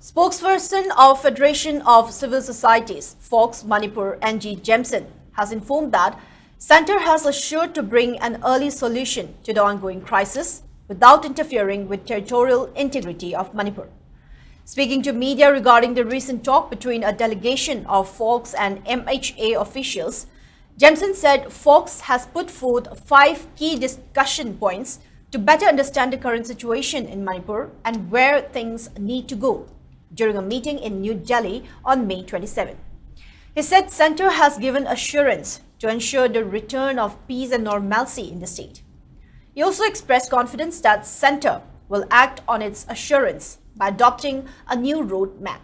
Spokesperson of Federation of Civil Societies, Fox Manipur, NG Jemson, has informed that Centre has assured to bring an early solution to the ongoing crisis without interfering with territorial integrity of Manipur. Speaking to media regarding the recent talk between a delegation of Fox and MHA officials, Jemson said Fox has put forth 5 key discussion points to better understand the current situation in Manipur and where things need to go during a meeting in New Delhi on May 27. He said Centre has given assurance to ensure the return of peace and normalcy in the state. He also expressed confidence that Centre will act on its assurance by adopting a new road map.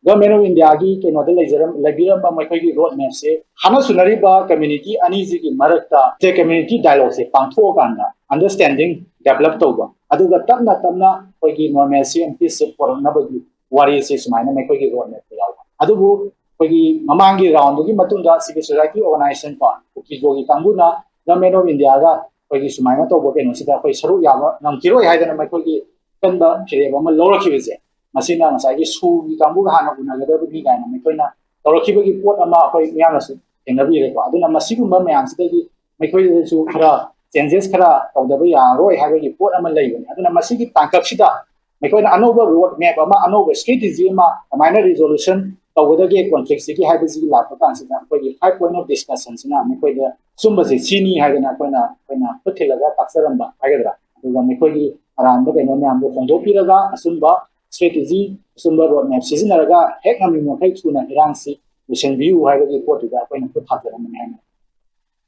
Government of India ki kenodal legiram ba mai ki road map se hana sunari ba community ani ji ki marakta te community dialogue se pangtho kanda understanding develop to ba aduga tamna koi ki normalcy and peace for na ba wari se sumaina mai ki road map yaw adubu koi ki mamangi round ki matunda civil society organization pa ki jogi kanguna Government of India ga koi ki sumaina to bo ke no sida koi saru ya nam kiro ya da mai ki kanda chire ba ma lora ki se masina ngasai su kambu hana unagada bi gaina mekoina torokibagi pot ama akoi miyamna su engnabi re ko aduna masigumba mayam sidagi mekoi su khara changes khara tawdaba ya roi habagi pot ama leibani aduna masigi tangkap sida mekoina anoba road map ama anoba strategy ama minor resolution tawdage conflict sigi habagi la pa sida koi 5 point of discussion sina mekoida sumba se sini haidana koina puthilaga taksaramba hagadra aduga mekoi aramba keno myam do phongdo piraga asumba strategy sumber road map season araga hek nami mo kai chuna irang si mission view hai ga report ga ko na put ha